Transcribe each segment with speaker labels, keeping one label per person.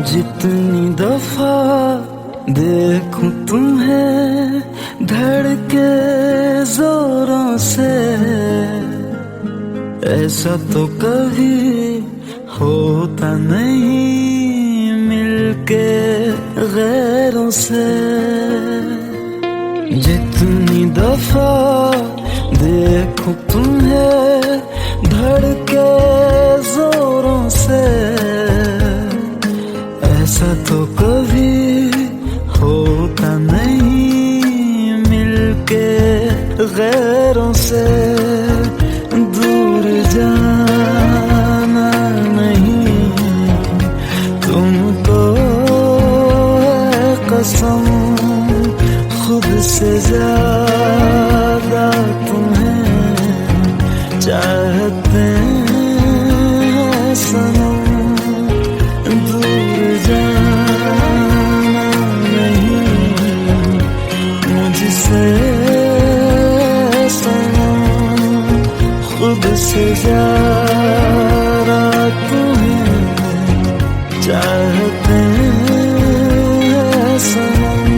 Speaker 1: जितनी दफा देखूं तुम्हें धड़के जोरों से, ऐसा तो कभी होता नहीं मिलके गैरों से। जितनी दफा देखूं तुम्हें धड़के जोरों से, ऐसा तो कभी होता नहीं मिलके गैरों से। दूर जाना नहीं तुमको है कसम, खुद से ज्यादा तुम्हें चाहते हैं सनम। खुद से ज्यादा तुम्हें चाहते हैं सनम।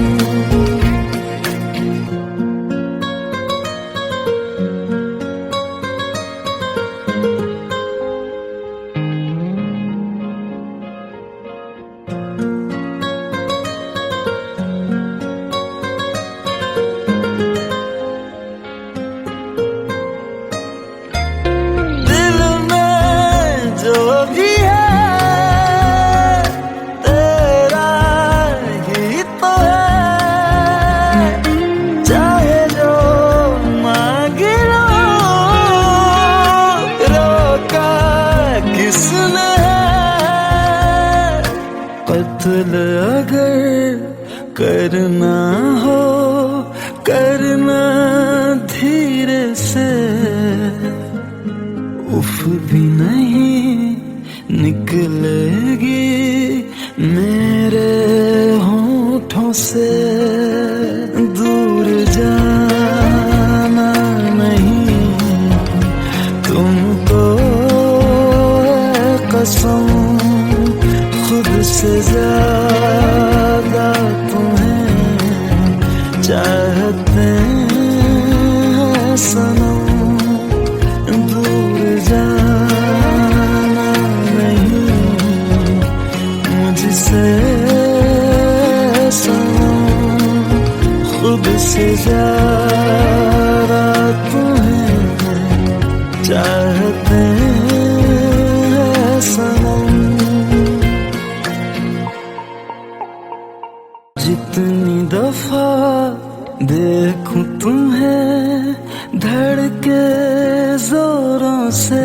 Speaker 1: कत्ल अगर करना हो करना धीरे से, उफ भी नहीं निकलेगी मेरे होठों से। दूर जाना नहीं तुमको है कसम, खुद से ज्यादा तुम्हें चाहते हैं सनम। दूर जाना नहीं मुझसे सनम, खुद से ज्यादा तुम्हें चाहते हैं सनम। जितनी दफा देखूं तुम्हें धड़के जोरों से,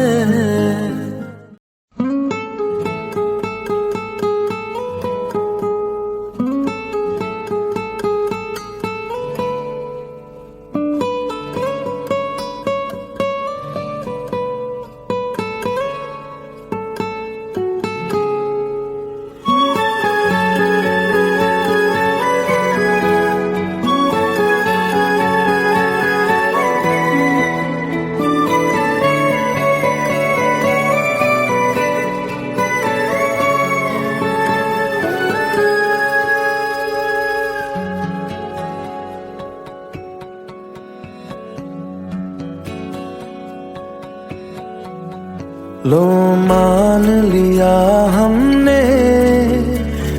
Speaker 1: लो मान लिया हमने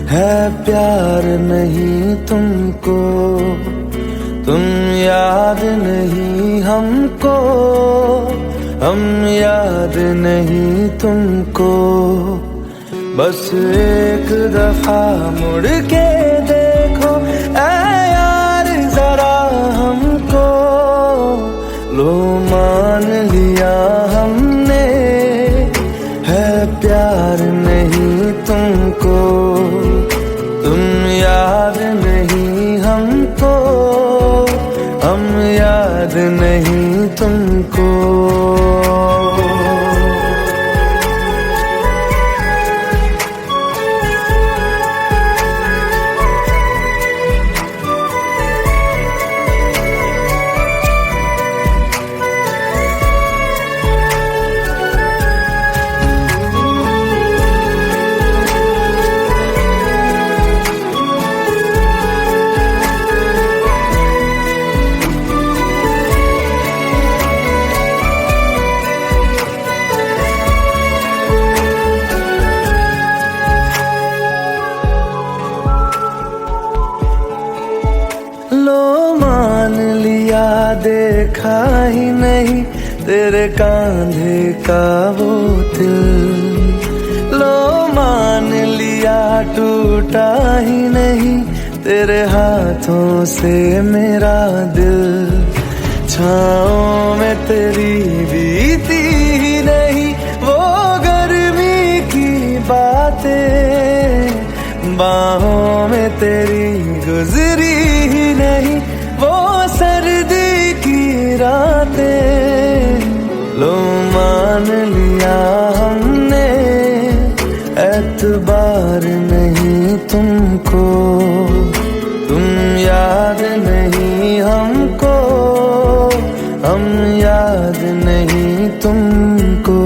Speaker 1: है प्यार नहीं तुमको, तुम याद नहीं हमको, हम याद नहीं तुमको। बस एक दफा मुड़ के देखो ऐ यार जरा हमको। लो मान लिया हमने है प्यार नहीं तुमको, तुम याद नहीं हमको, हम याद नहीं तुमको। तेरे कांधे का वो दिल। लो मान लिया टूटा ही नहीं तेरे हाथों से मेरा दिल। छाँव में तेरी बीती ही नहीं वो गर्मी की बातें, बाहों में तेरी गुजरी ही नहीं वो सर्दी की रातें। लो मान लिया हमने एतबार नहीं तुमको, तुम याद नहीं हमको, हम याद नहीं तुमको।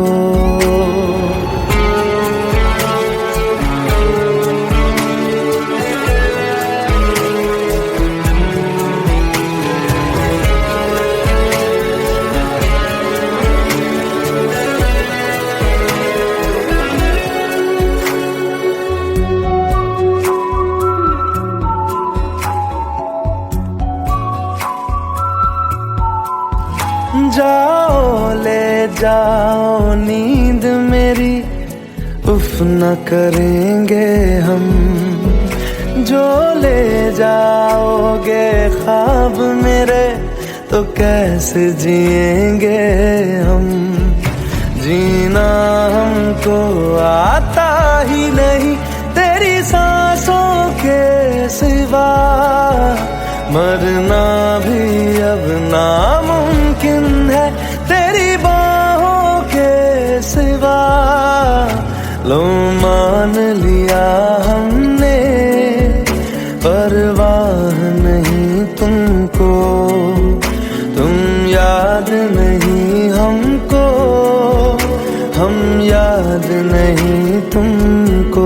Speaker 1: जाओ ले जाओ नींद मेरी, उफ न करेंगे हम। जो ले जाओगे ख्वाब मेरे तो कैसे जिएंगे हम। जीना हमको आता ही नहीं तेरी सांसों के सिवा, मरना भी अब नामुमकिन है तेरी बाहों के सिवा। लो मान लिया हमने परवाह नहीं तुमको, तुम याद नहीं हमको, हम याद नहीं तुमको।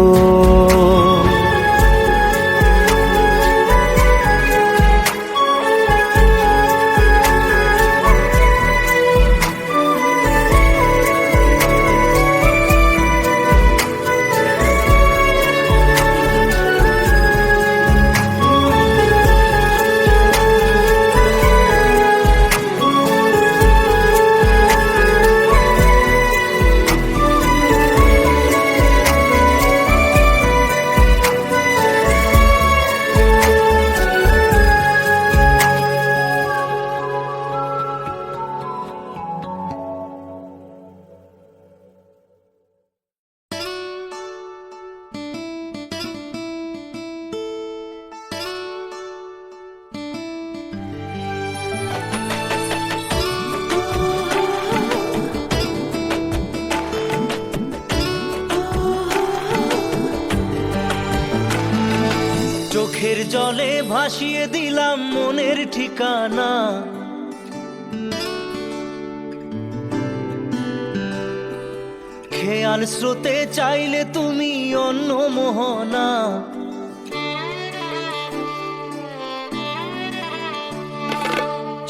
Speaker 2: চোখের জলে ভাসিয়ে দিলাম মনের ঠিকানা, খেয়াল স্রোতে চাইলে তুমি অন্য মোহনা।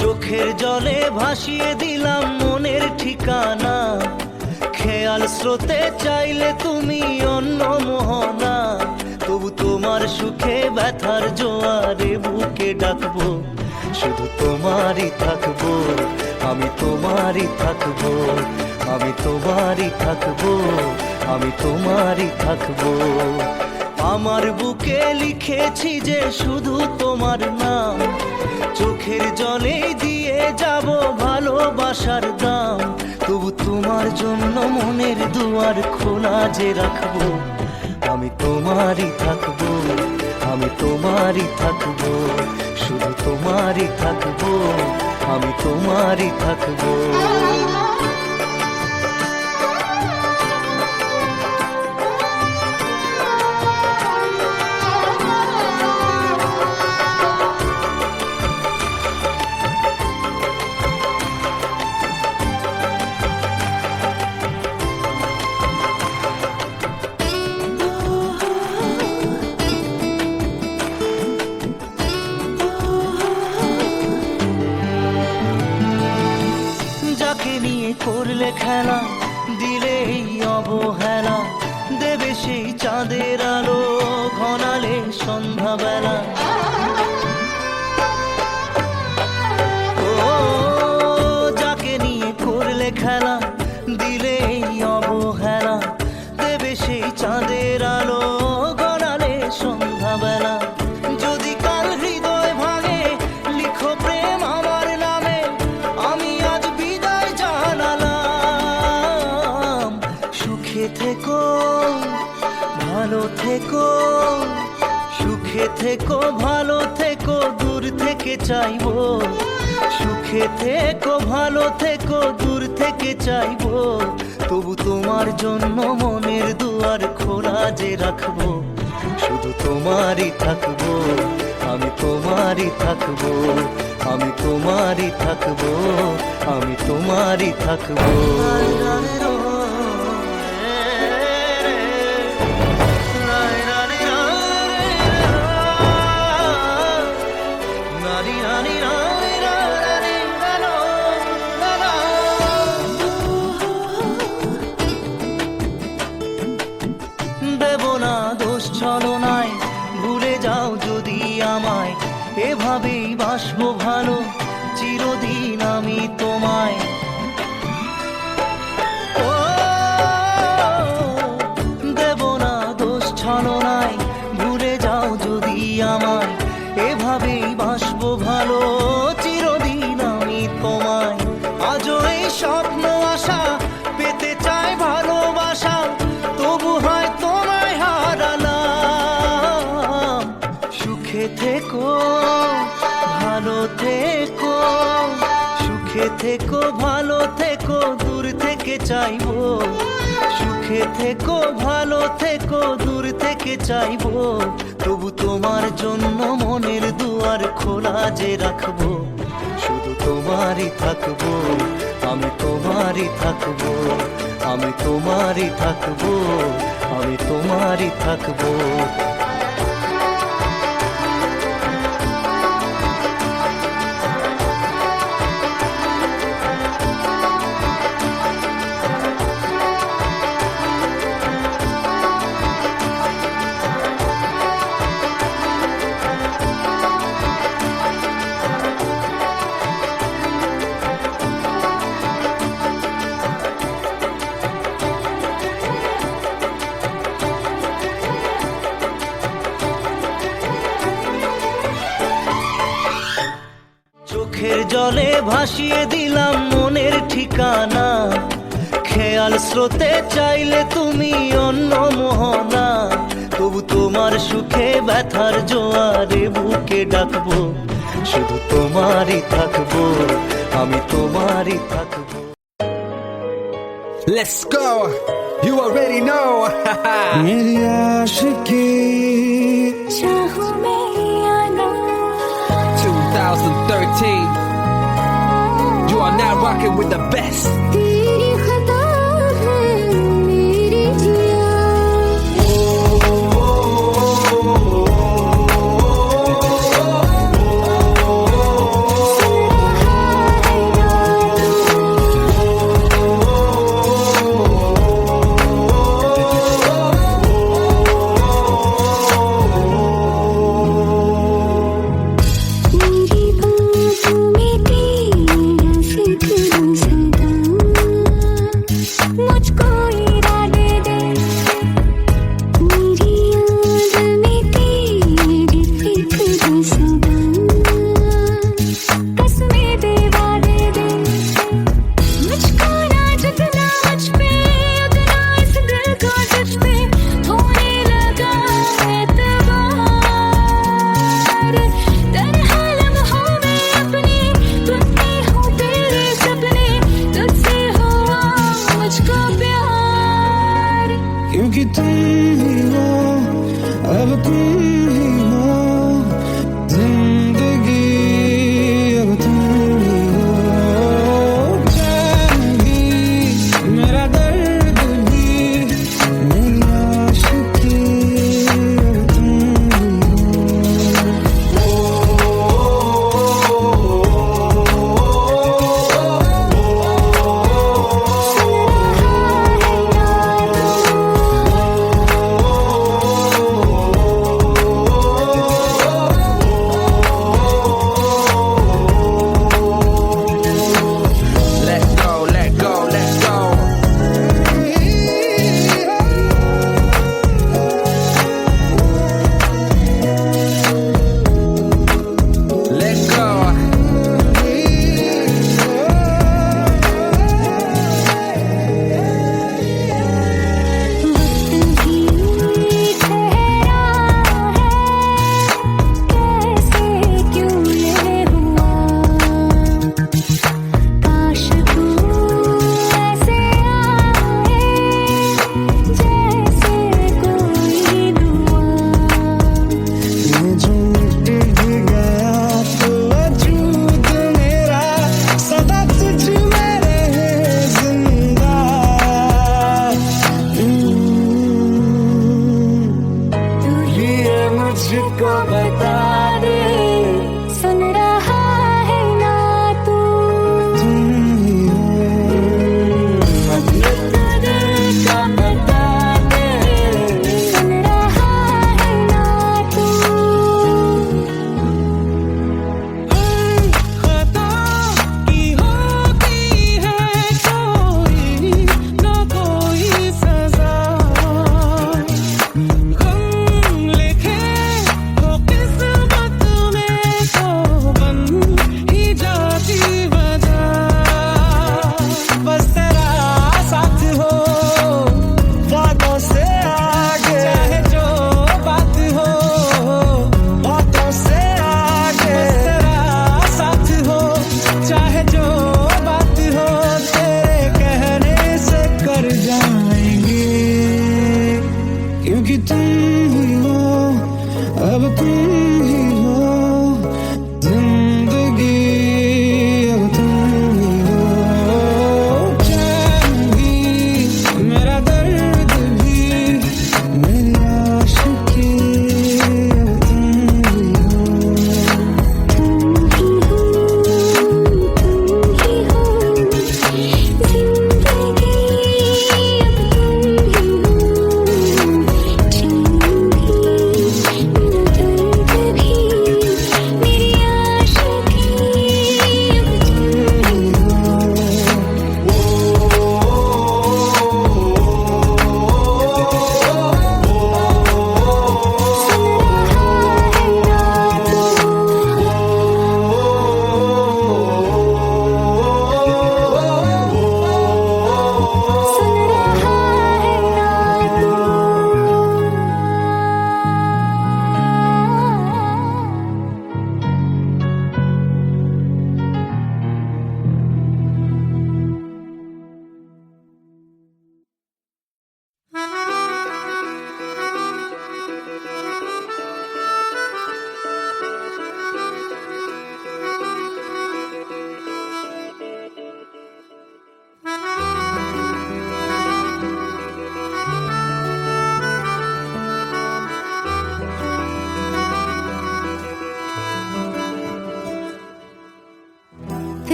Speaker 2: চোখের জলে ভাসিয়ে দিলাম মনের ঠিকানা, খেয়াল স্রোতে চাইলে তুমি অন্য মোহনা। তবু তোমার সুখে ব্যথার জোয়ারে বুকে ডাকবো, শুধু তোমারই থাকবো, আমি তোমারই থাকবো, আমি তোমারই থাকবো, আমি তোমারই থাকবো। আমার বুকে লিখেছি যে শুধু তোমার নাম, চোখের জলে দিয়ে যাব ভালোবাসার দাম। তবু তোমার জন্য মনের দুয়ার খোলা যে রাখবো, আমি তোমারই থাকবো, আমি তোমারই থাকবো, শুধু তোমারই থাকবো, আমি তোমারই থাকবো। করলে খেলা দিলে এই অবহেলা, দেবে সেই চাঁদের আলো ঘনালে সন্ধ্যাবেলা। ও যাকে নিয়ে করলে দিলে এই অবহেলা, দেবে সেই চাঁদের আলো গড়ালে সন্ধ্যাবেলা। যদি কাল হৃদয় ভাঙে লিখো প্রেম আমার নামে, আমি আজ বিদায় জানালাম। সুখে থেকো ভালো থেকো, সুখে থেকো ভালো থেকো, দূর থেকে চাইবো। সুখে থেকো ভালো থেকো, দূর থেকে চাইবো। তবু তোমার জন্য মনের দুয়ার খোলা যে রাখবো। শুধু তোমারই থাকবো, আমি তোমারই থাকবো, আমি তোমারই থাকবো, আমি তোমারই থাকবো। দেব না দোষ ছলনায়, ভুলে যাও যদি আমায়। এভাবেই বাসবো ভালো চিরদিন আমি তোমায়। ও দেব না দোষ ছলনায়, ভুলে যাও যদি আমায়। এভাবেই বাসবো ভালো চিরদিন আমি তোমায়। আজও এই স্বপ্ন আশা পেতে চাই ভালোবাসা, তবু হয় তোমায় হারালাম। সুখে থেকো ভালো থেকো, সুখে থেকো ভালো থেকো, দূর থেকে চাইবো। সুখে থেকো ভালো থেকো, দূর থেকে চাইবো। তবু তোমার জন্য মনের দুয়ার খোলা যে রাখবো। শুধু তোমারই থাকবো, আমি তোমারই থাকবো, আমি তোমারই থাকবো, আমি তোমারই থাকবো। চোখের জলে ভাসিয়ে দিলাম মনের ঠিকানা। খেয়াল স্রোতে চাইলে তুমি অন্য মোহনা। তবু তোমার সুখে ব্যথার জোয়ারে বুকে ডাকবো। শুধু তোমারই থাকবো, আমি তোমারই থাকবো।
Speaker 3: Let's go. You already know.
Speaker 1: मेरी आशिकी
Speaker 4: चाहूं मैं या ना,
Speaker 3: 2013. You are now rocking with the best.
Speaker 4: तेरी खता है मेरी जिया। मेरी बाहों में तेरा जिक्र सदा, मुझको इरादे दे। मेरी याद में तेरी फिक्र सदा, कसमें दे वादे दे। मुझको ना जितना मुझ पे, उतना इस दिल को तुझ पे होने लगा एतबार। तन्हा लम्हों में अपने टूटते हो तेरे सपने, तुझसे हुआ मुझको प्यार।
Speaker 1: क्योंकि तुम ही हो, अब तुम ही हो जिंदगी, अब तुम ही हो। चैन भी मेरा दर्द भी, मेरी आशिकी अब तुम ही हो।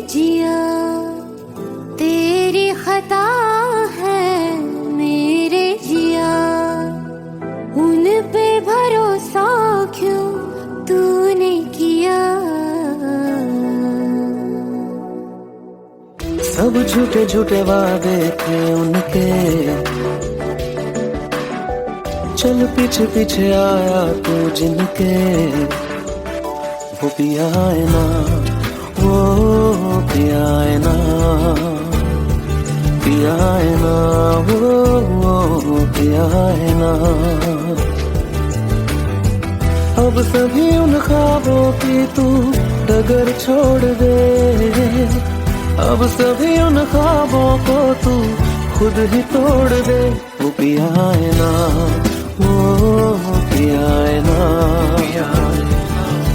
Speaker 4: जिया तेरी खता है मेरे जिया उन पे भरोसा क्यों तूने किया
Speaker 1: सब झूठे झूठे वादे थे उनके चल पीछे पीछे आया तू जिनके वो पिया है ना वो पिया है ना पिया है ना वो पिया है ना अब सभी उन ख्वाबों की तू डगर छोड़ दे अब सभी उन ख्वाबों को तू खुद ही तोड़ दे वो पिया है ना वो पिया है ना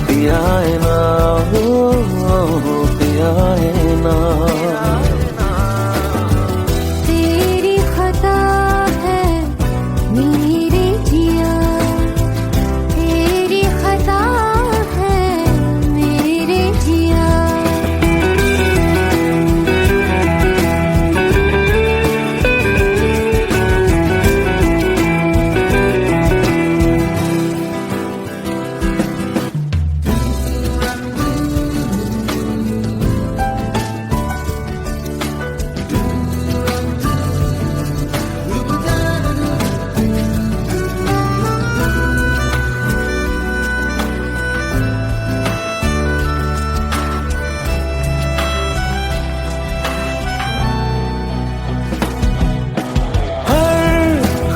Speaker 1: पिया है ना वो पिया है ना
Speaker 4: तेरी खता है मेरे जिया तेरी खता है मेरे जिया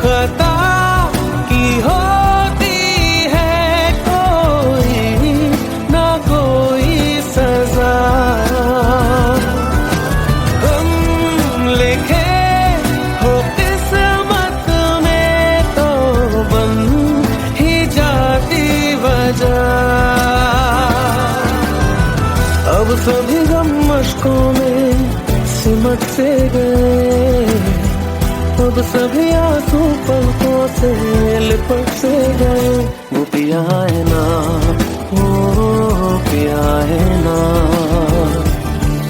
Speaker 1: खता की होती है कोई ना कोई सजा हम लिखे हो किस्मत में तो बन ही जाती वजह अब सभी गम मशकों में सिमट से गए अब सभी आंसू पलकों से लिपट से गए वो पिया है ना वो पिया है ना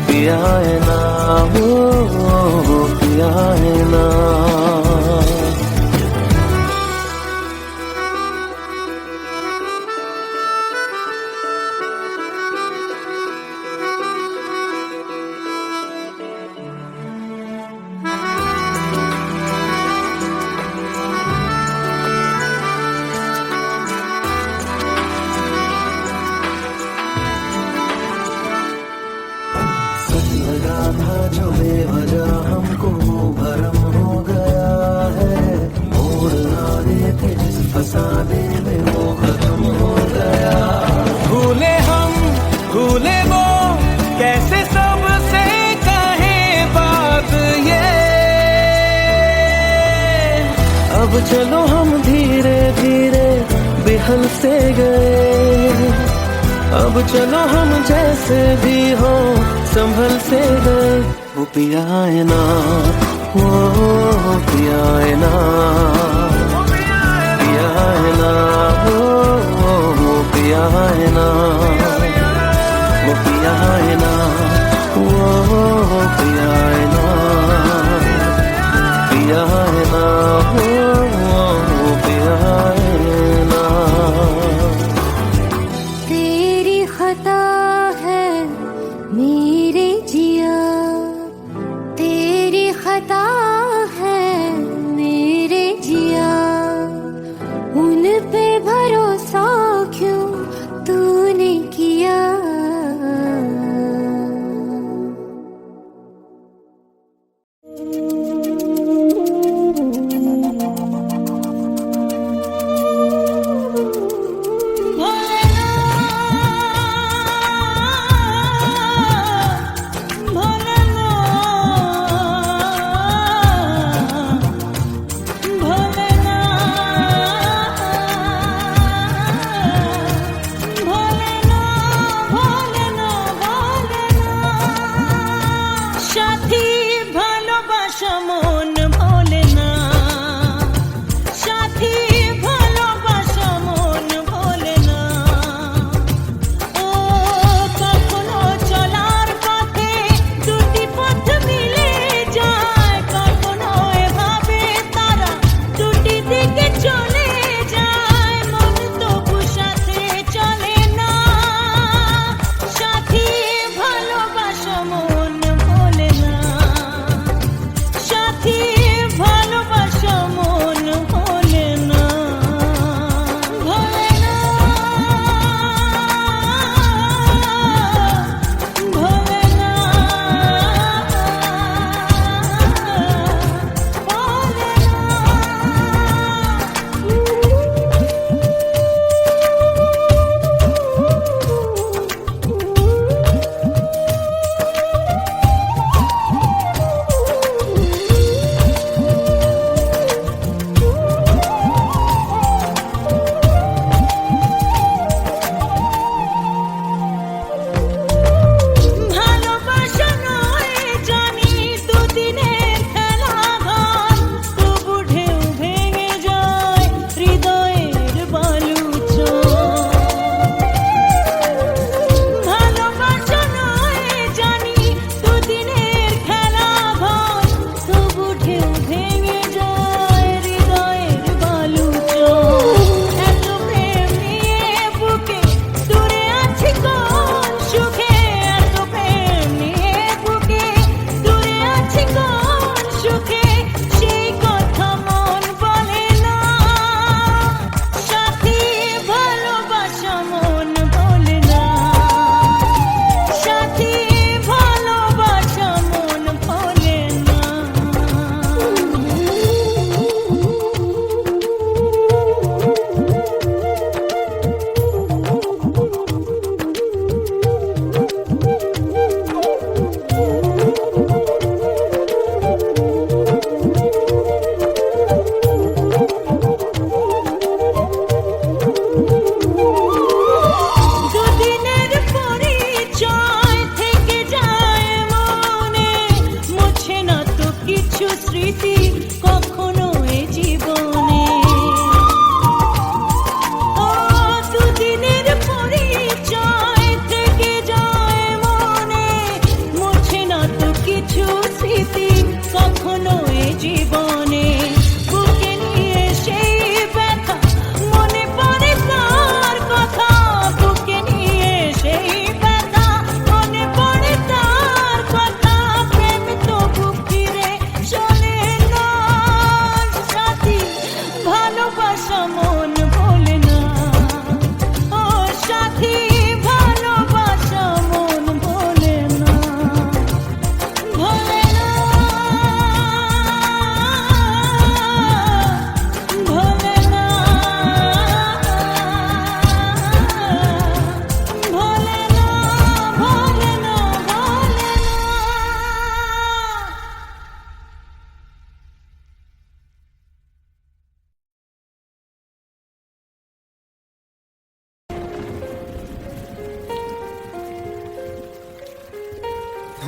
Speaker 1: पिया है ना वो पिया है ना लगा था जो बेवजह हमको भरम हो गया है मोड़ आने थे जिस फसाने में वो खत्म हो गया भूले हम भूले वो कैसे सबसे कहे बात ये अब चलो हम धीरे धीरे बिहल से गए अब चलो हम जैसे भी हो संभल से गए वो पिया है ना वो पिया है ना पिया है ना वो पिया है ना वो पिया है ना वो पिया है ना पिया है ना वो पिया है ना
Speaker 4: तेरी खता है मेरे जिया तेरी खता है मेरे जिया उन पे भरोसा क्यों तूने किया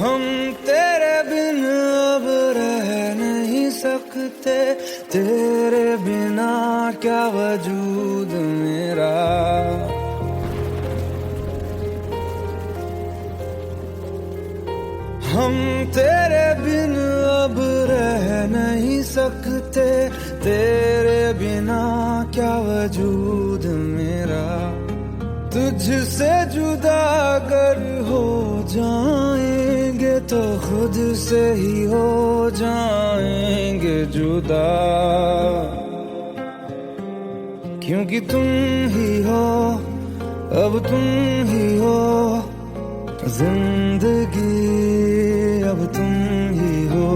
Speaker 2: हम तेरे बिन अब रह नहीं सकते, तेरे बिना क्या वजूद मेरा। हम तेरे बिन अब रह नहीं सकते, तेरे बिना क्या वजूद मेरा। तुझसे जुदा अगर हो जाएंगे तो खुद से ही हो जाएंगे जुदा, क्योंकि तुम ही हो, अब तुम ही हो जिंदगी, अब तुम ही हो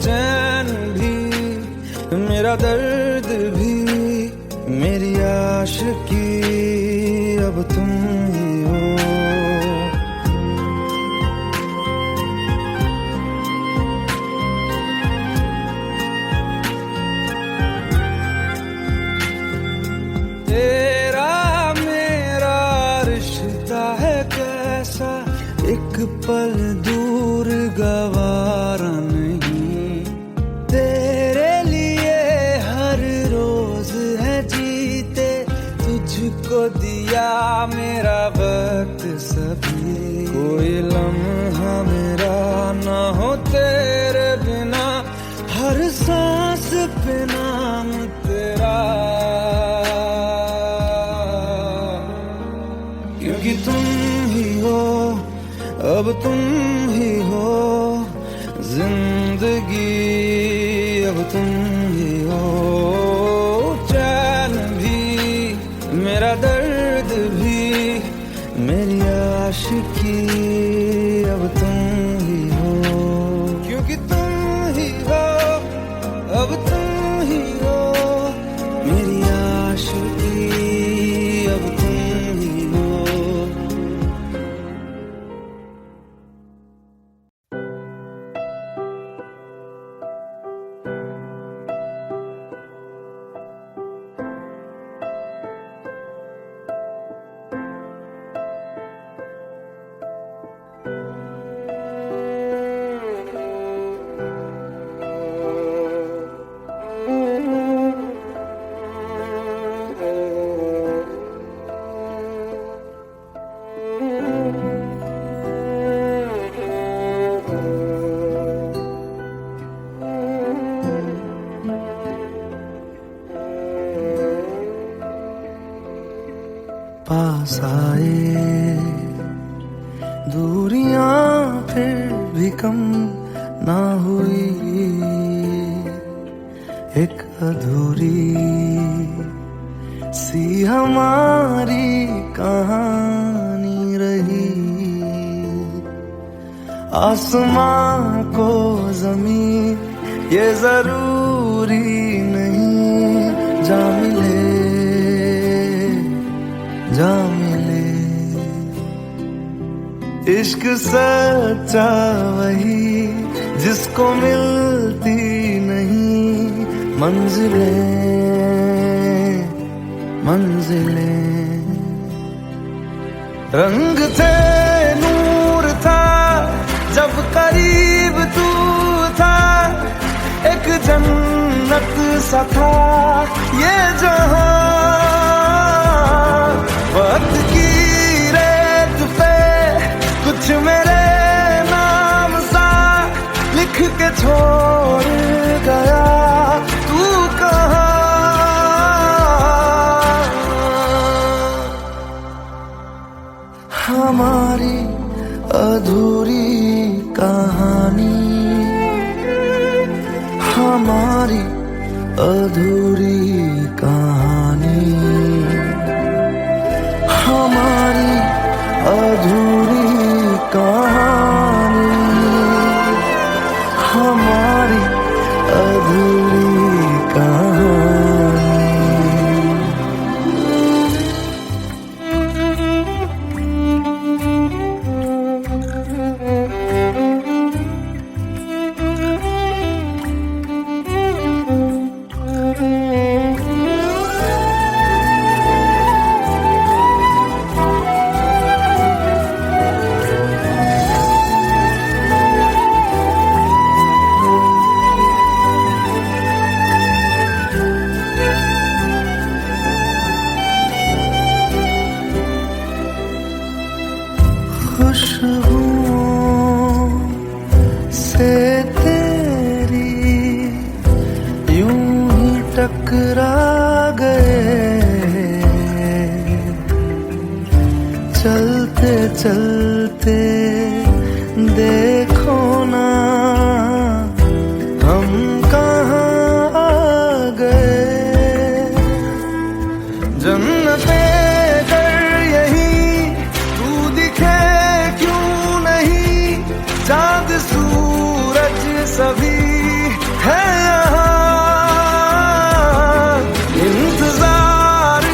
Speaker 2: चैन भी, मेरा दर्द भी, मेरी आशिकी, अब तुम ही हो। तेरा मेरा रिश्ता है कैसा, एक पल दूर गवारा नहीं। तेरे लिए हर रोज है जीते, तुझको दिया मेरा वक्त सभी। कोई लम्हा मेरा ना हो तेरे बिना, हर सांस पे नाम तेरा, क्योंकि तुम ही हो, अब तुम ही हो जिंदगी, अब तुम ही हो चैन भी, मेरा दर्द भी, मेरी आशिकी, अब तुम ही हो, क्योंकि तुम ही हो, अब तुम ही हो मेरी आशिकी, अब तुम ही हो। पास आए दूरियां फिर भी कम ना हुई, एक अधूरी सी हमारी कहानी रही। आसमां को जमीन ये जरूरी नहीं, जा मिले जा मिले। इश्क सच्चा वही जिसको मिलती नहीं मंजिलें मंजिलें। रंग थे नूर था जब करीब तू था, एक जन्नत सा था ये जहां। वक्त की रेत पे कुछ मेरे नाम सा लिख के छोड़ गया, तू कहाँ। हमारी अधूरी कहानी, हमारी अधूरी कहानी, हमारी अधूरी कहानी, हमारी अधूरी कहानी। टकरा गए, चलते चलते देखो ना हम कहाँ आ गए। जन्नते कर यही तू दिखे क्यों नहीं, चाँद सूरज सभी है यहाँ। इंतजार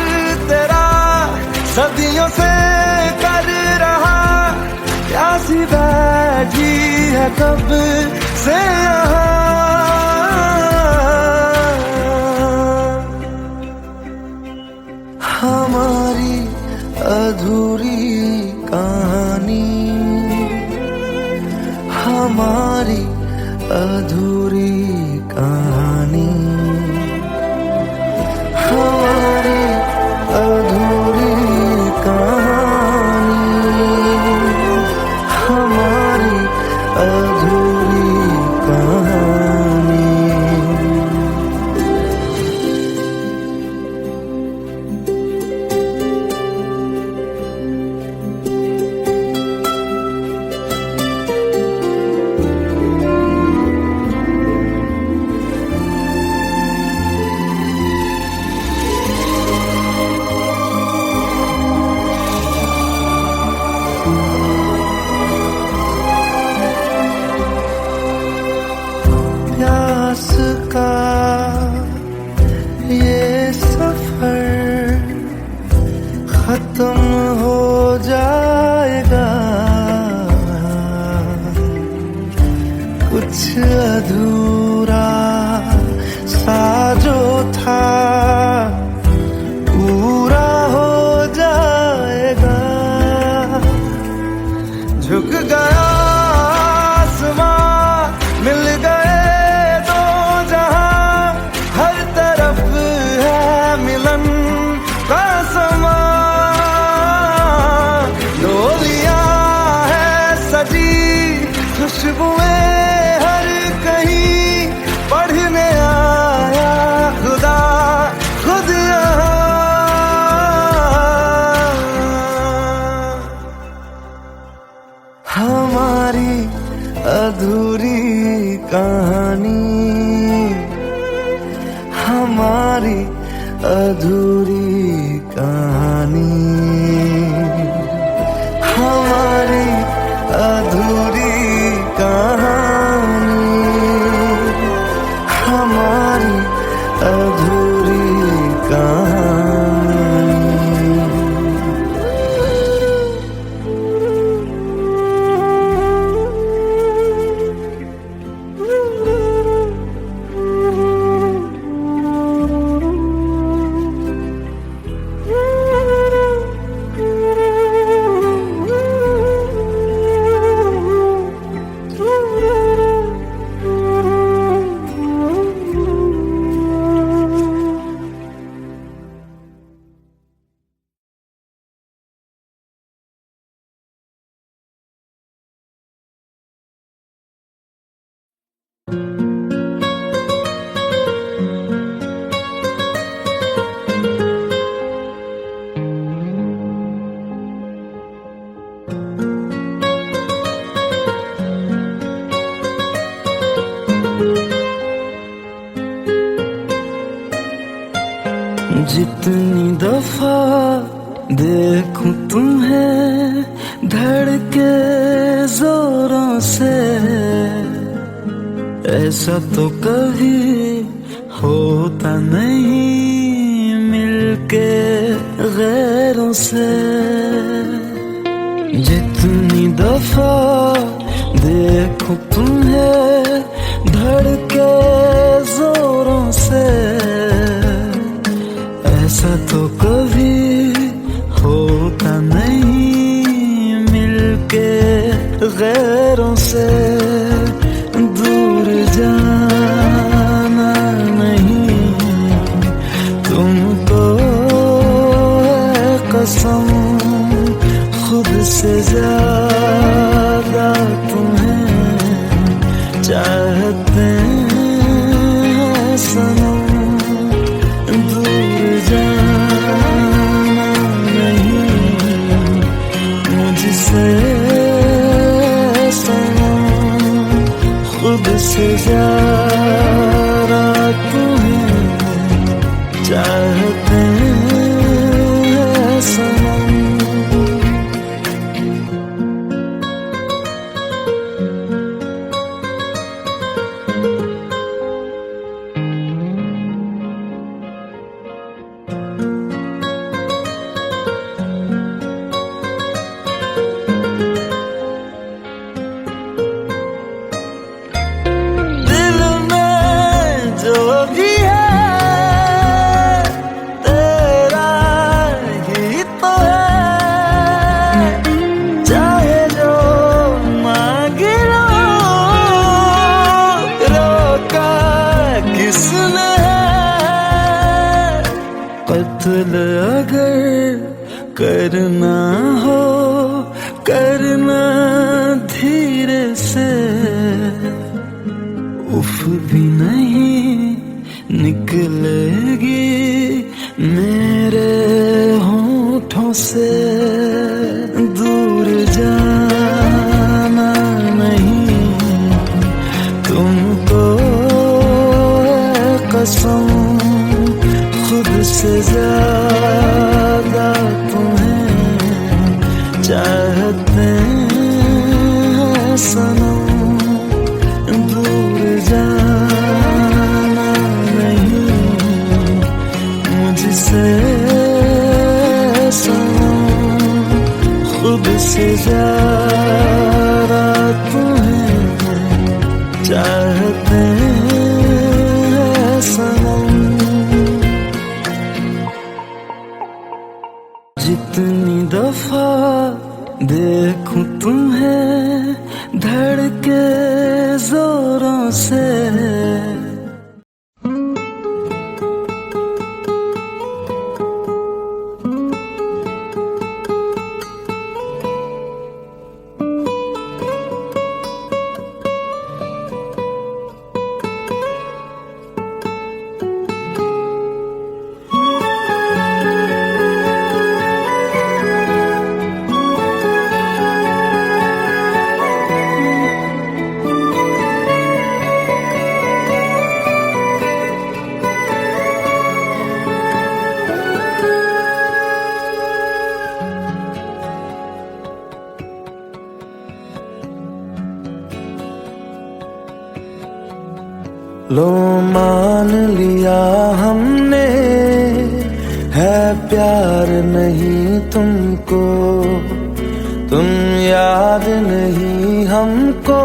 Speaker 2: तेरा सदियों से कर रहा, प्यासी बैठी है कब से यहाँ। हमारी अधूरी कहानी, हमारी अधूरी कहानी, हमारी अधूरी कहानी, हमारी अधूरी कहानी। प्यास का ये सफर खत्म हो जाएगा, कुछ अधूरा सा जो था पूरा हो जाएगा। झुक गया आसमां, मिल गए दो जहां, हर तरफ है मिलन का समा। डोलियां है सजी खुशबुएं हर कहीं, पढ़ने आया खुदा खुद यहाँ। हमारी अधूरी कहानी, हमारी अधूरी कहानी, हमारी अधूरी कहानी, हमारी अधूरी कहानी। जितनी दफा देखूं तुम्हें धड़के जोरों से, ऐसा तो कभी होता नहीं मिलके गैरों से। जितनी दफा देखूं तुम्हें धड़के जोरों से, ऐसा तो कभी होता नहीं मिलके गैरों से। दूर जाना नहीं तुमको है कसम, खुद से ज्यादा तुम्हें चाहते हैं सनम।
Speaker 1: से ज्यादा तुम्हें चाहते हैं सनम। कत्ल अगर करना हो करना धीरे से, उफ भी नहीं निकलेगी मेरे होठों से। दूर जाना नहीं तुमको कसम, खुद से ज्यादा तुम्हें चाहते हैं सनम। दूर जाना नहीं मुझसे सनम, खुद से ज्यादा तुम्हें चाहते हैं सनम। जितनी दफा देखूं तुम्हें धड़के जोरों से, लो मान लिया हमने है प्यार नहीं तुमको, तुम याद नहीं हमको,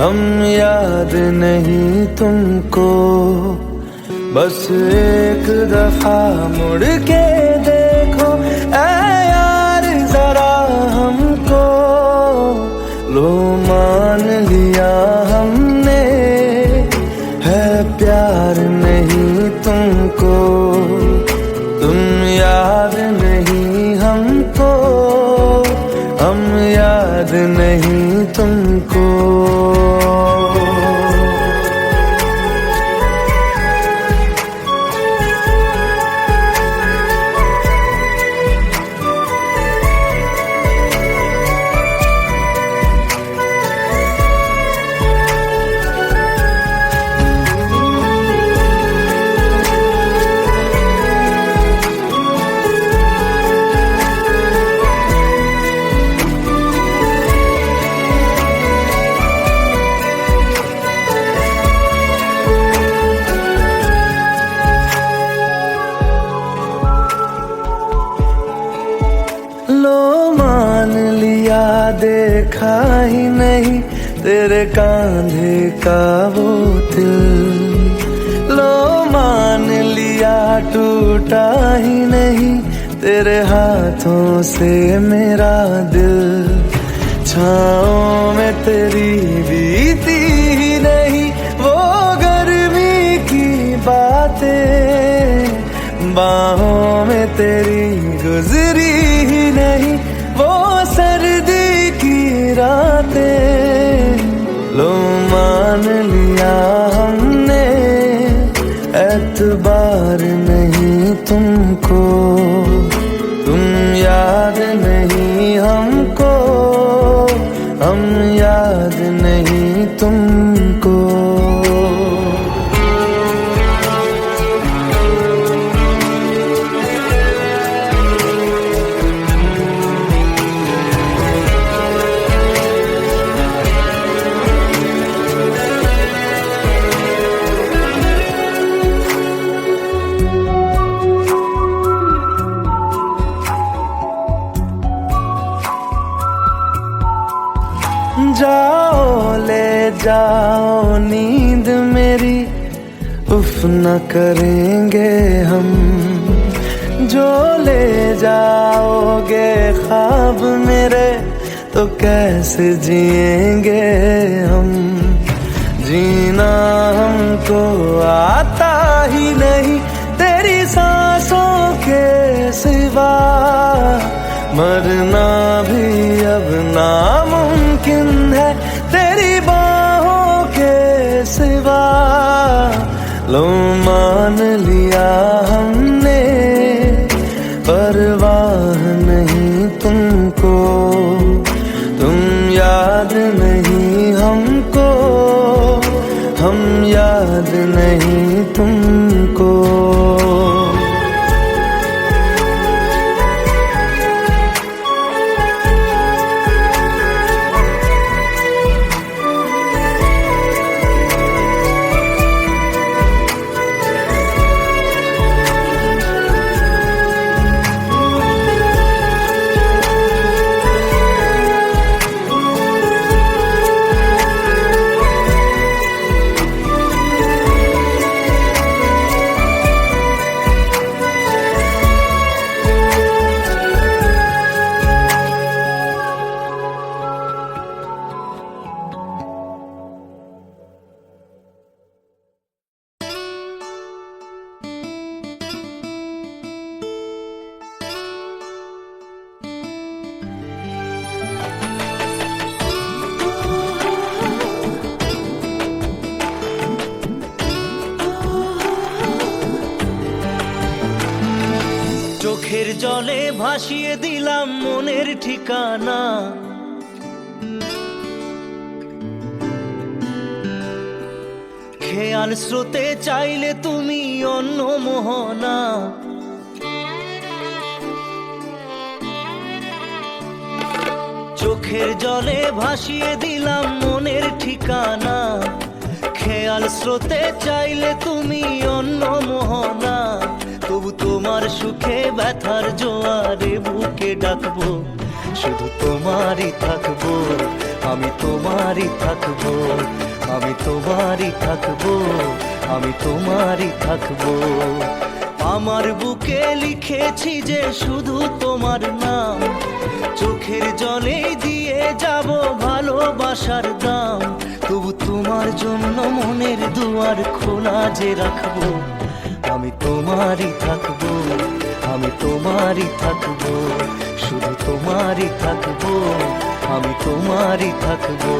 Speaker 1: हम याद नहीं तुमको। बस एक दफा मुड़ के देखो ऐ यार जरा हमको। लो मान लिया हमने है प्यार नहीं तुमको, तुम याद नहीं हमको, हम याद नहीं तुमको। देखा ही नहीं तेरे कांधे का वो दिल, लो मान लिया टूटा ही नहीं तेरे हाथों से मेरा दिल। छाँव में तेरी बीती ही नहीं वो गर्मी की बातें, बाहों में तेरी गुजरी ही नहीं वो सर्दी की रातें। लो मान लिया हमने एतबार नहीं तुमको, तुम याद नहीं हमको, हम याद नहीं तुम ले जाओ नींद मेरी, उफ न करेंगे हम। जो ले जाओगे ख्वाब मेरे, तो कैसे जिएंगे हम। जीना हमको आता ही नहीं तेरी सांसों के सिवा, मरना भी अब नामुमकिन है तेरी बाहों के सिवा। लो मान लिया हमने, परवाह नहीं तुमको, तुम याद नहीं हमको, हम याद नहीं तुमको।
Speaker 5: চোখের জলে ভাসিয়ে দিলাম মনের ঠিকানা, খেয়াল স্রোতে চাইলে তুমি অন্য মোহনা। চোখের জলে ভাসিয়ে দিলাম মনের ঠিকানা, খেয়াল স্রোতে চাইলে তুমি অন্য মোহনা। তবু তোমার সুখে ব্যথার জোয়ারে বুকে ডাকবো, শুধু তোমারই থাকবো, আমি তোমারই থাকবো, আমি তোমারই থাকবো, আমি তোমারই থাকবো। আমার বুকে লিখেছি যে শুধু তোমার নাম, চোখের জলে দিয়ে যাব ভালোবাসার দাম। তবু তোমার জন্য মনের দুয়ার খোলা যে রাখবো, আমি তোমারই থাকবো, আমি তোমারই থাকবো, শুধু তোমারই থাকবো, আমি তোমারই থাকবো।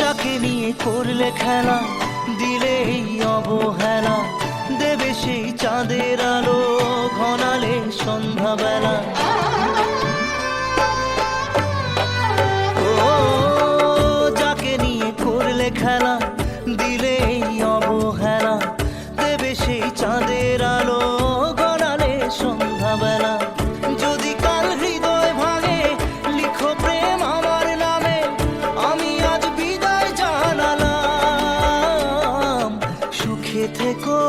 Speaker 5: যাকে নিয়ে করলে খেলা, দিলে এই অবহেলা, দেবে সেই চাঁদের আলো ঘনালে সন্ধ্যাবেলা। ও যাকে নিয়ে করলে খেলা, দিলে এই অবহেলা, দেবে সেই চাঁদের আলো ঘনালে সন্ধ্যাবেলা। যদি কাল হৃদয় ভাঙে লিখো প্রেম আমার নামে, আমি আজ বিদায় জানালাম। সুখে থেকো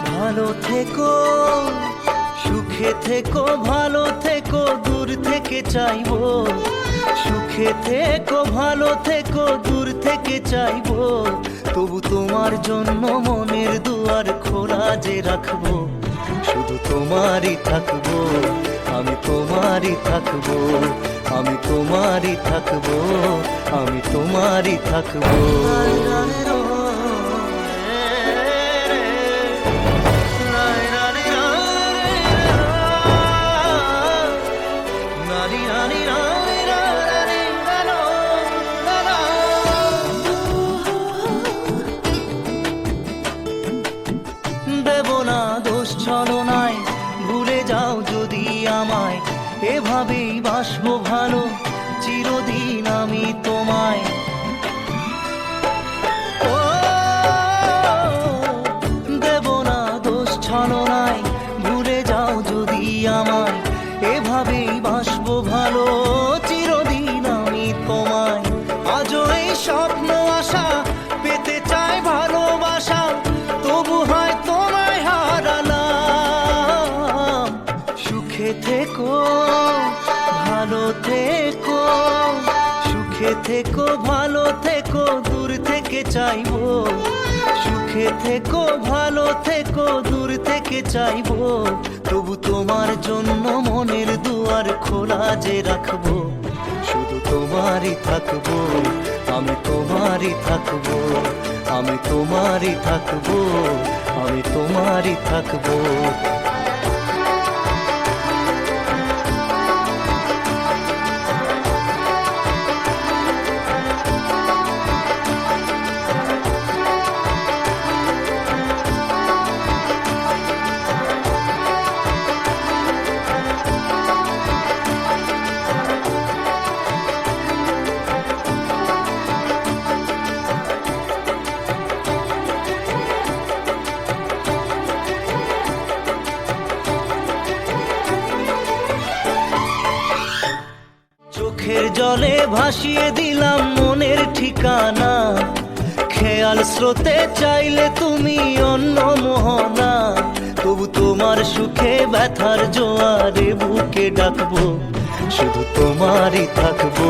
Speaker 5: ভালো থেকো, সুখে থেকো ভালো থেকো, দূর থেকে চাইবো। সুখে থেকো ভালো থেকো, দূর থেকে চাইবো। তবু তোমার জন্য মনের দুয়ার খোলা যে রাখবো, শুধু তোমারই থাকবো, আমি তোমারই থাকবো, আমি তোমারই থাকবো, আমি তোমারই থাকবো। দেব না দোষ ছলনায়, ভুলে যাও যদি আমায়, এভাবেই বাসবো ভালো চিরদিন আমি তোমায়। স্বপ্ন আশা পেতে চায় ভালোবাসা তবু হয় তোমায় হারালাম সুখে থেকো ভালো থেকো সুখে থেকো ভালো থেকো দূর থেকে চাইবো সুখে থেকো ভালো থেকো দূর থেকে চাইবো তবু তোমার জন্য মনের দুয়ার খোলা যে রাখবো শুধু তোমারই থাকবো আমি তোমারই থাকবো আমি তোমারই থাকবো আমি তোমারই থাকবো চোখের জলে ভাসিয়ে দিলাম মনের ঠিকানা খেয়াল স্রোতে চাইলে তুমি অন্য মোহনা তবু তোমার সুখে ব্যথার জোয়ারে বুকে ডাকবো শুধু তোমারই থাকবো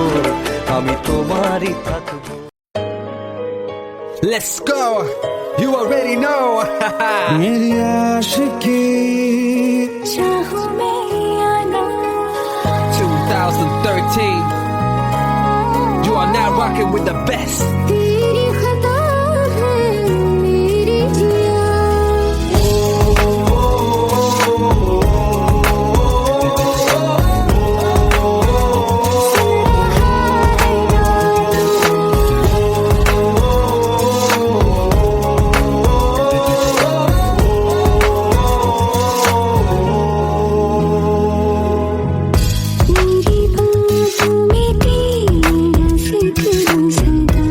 Speaker 5: আমি তোমারই থাকবো
Speaker 3: Let's go. You already know.
Speaker 2: मेरी आशिकी
Speaker 4: चाहूं मैं या ना
Speaker 3: 2013. You are now rocking with the best.
Speaker 4: तेरी खता है मेरी जिया मेरी बाहों में तेरा जिक्र सदा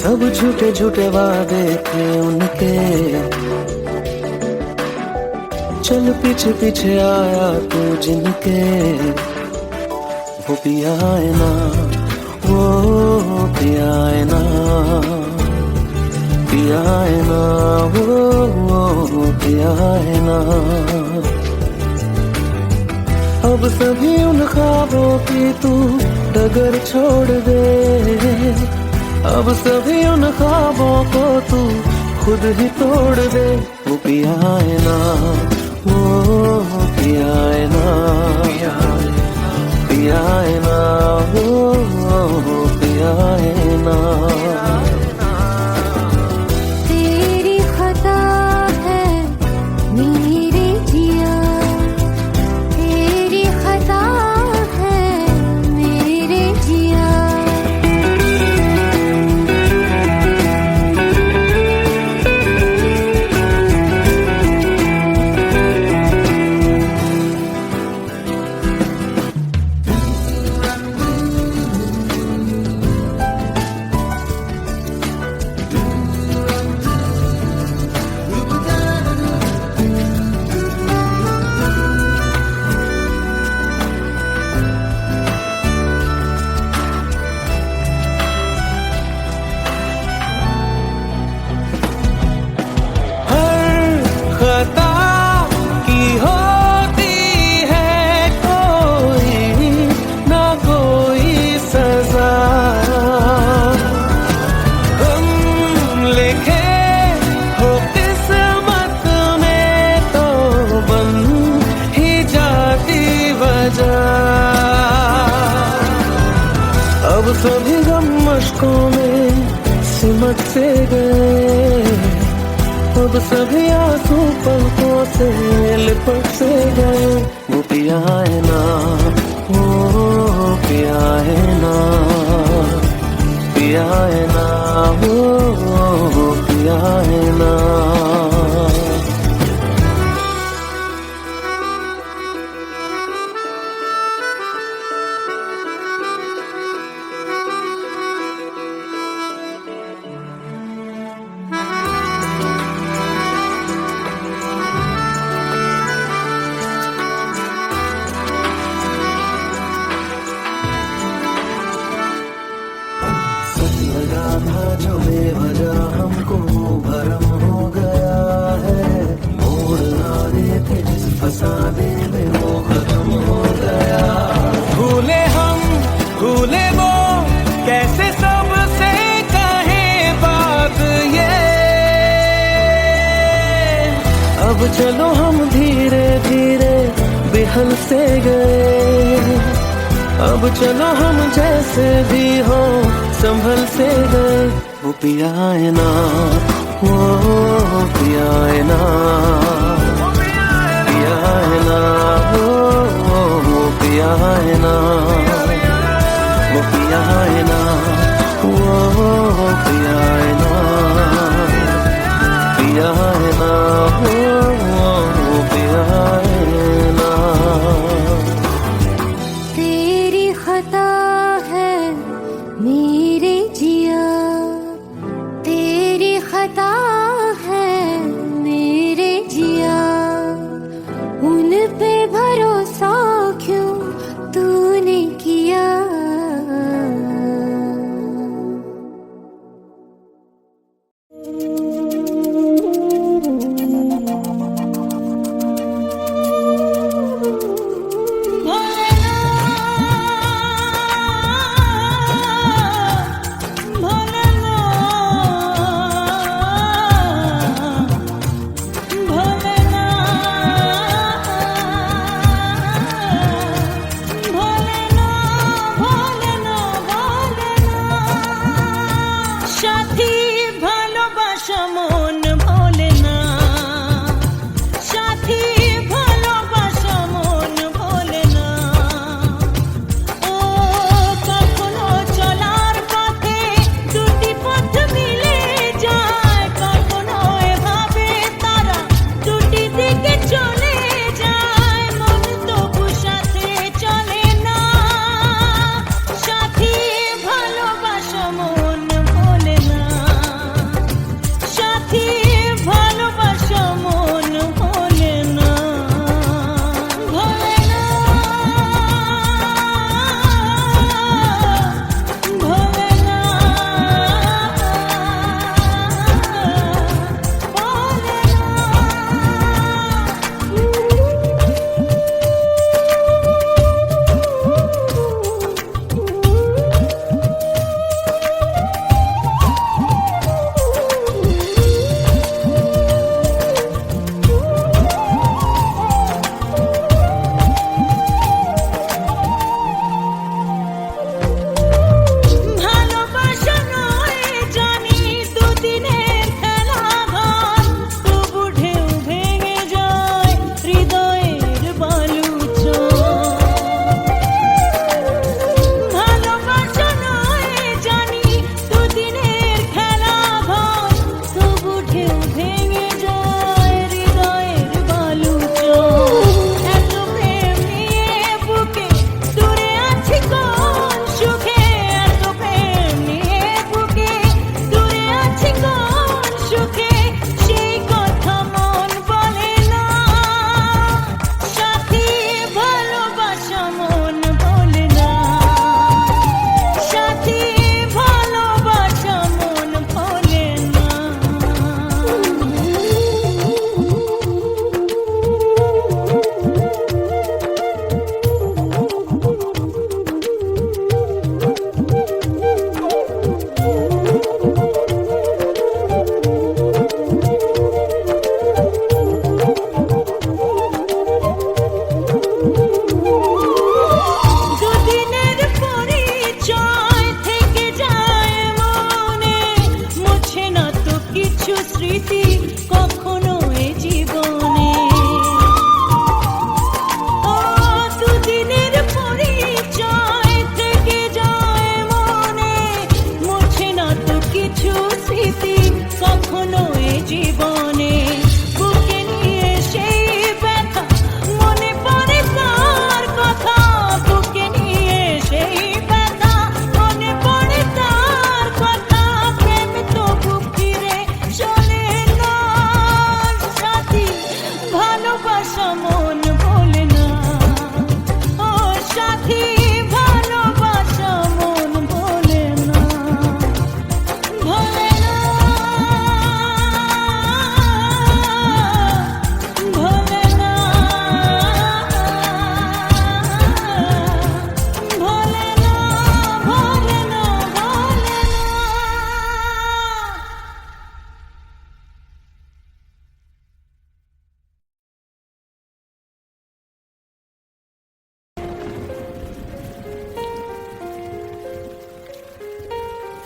Speaker 1: सब झूठे झूठे वादे थे उनके, चल पीछे पीछे आया तू जिनके, वो पिया है ना, वो पिया है ना, पिया है ना, वो पिया है ना। अब सभी उन ख्वाबों की तू डगर छोड़ दे, अब सभी उन ख्वाबों को तू खुद ही तोड़ दे। वो पिया है ना, वो पिया है ना, पिया है ना, वो पिया है ना।
Speaker 4: तेरी खता है मेरे जिया, तेरी खता है मेरे जिया।
Speaker 1: खता की होती है कोई ना कोई सजा, हम लिखे हो किस्मत में तो बन ही जाती वजह। अब सभी गम मशकों में सिमट से गए, अब सभी आंसू पलकों से लिपट से गए। वो पिया है ना, वो पिया है ना, पिया है ना, वो पिया है ना। लगा था जो बेवजह हमको भरम हो गया है, मोड़ ना रहे थे जिस फसाने में वो खत्म हो गया।
Speaker 5: भूले हम भूले वो, कैसे सबसे कहे बात ये।
Speaker 1: अब चलो हम धीरे धीरे बेहल से गए, अब चलो हम जैसे भी हो संभल से गए। वो पिया है ना, वो पिया है ना, पिया है ना, वो पिया है ना, वो पिया है ना, वो पिया है ना, पिया है ना, वो पिया है ना।
Speaker 4: तेरी खता है मेरे जिया, तेरी खता है मेरे जिया। उन पे भरोसा क्यों तूने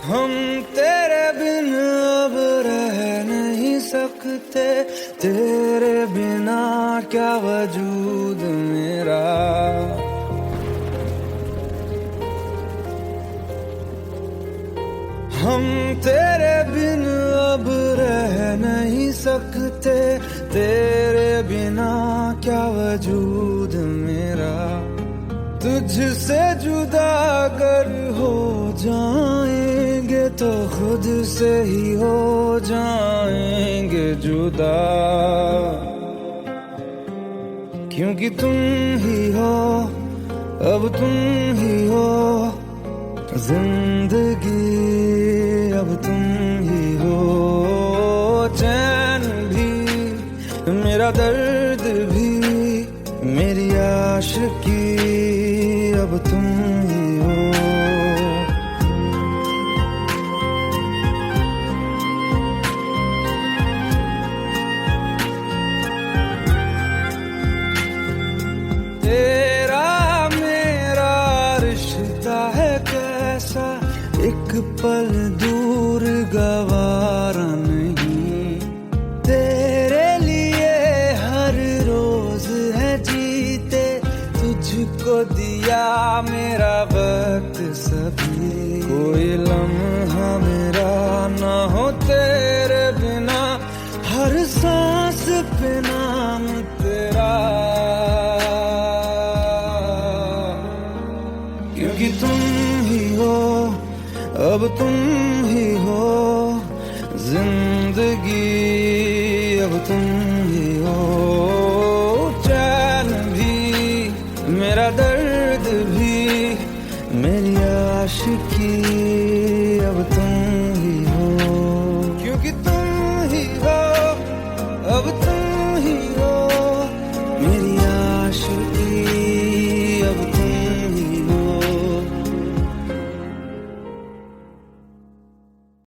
Speaker 2: हम तेरे बिन अब रह नहीं सकते, तेरे बिना क्या वजूद मेरा। हम तेरे बिन अब रह नहीं सकते, तेरे बिना क्या वजूद मेरा। तुझसे जुदा अगर हो जाएंगे तो खुद से ही हो जाएंगे जुदा, क्योंकि तुम ही हो, अब तुम ही हो जिंदगी, अब तुम ही हो। चैन भी, मेरा दर्द भी, मेरी आशिकी, अब तुम ही हो। तेरा मेरा रिश्ता है कैसा, एक पल दूर गवारा नहीं। तेरे लिए हर रोज है जीते, तुझको दिया मेरा वक्त सभी। कोई लम्हा मेरा ना हो तेरे बिना, हर सांस पे नाम तेरा, क्योंकि तुम ही हो, अब तुम ही हो जिंदगी, अब तुम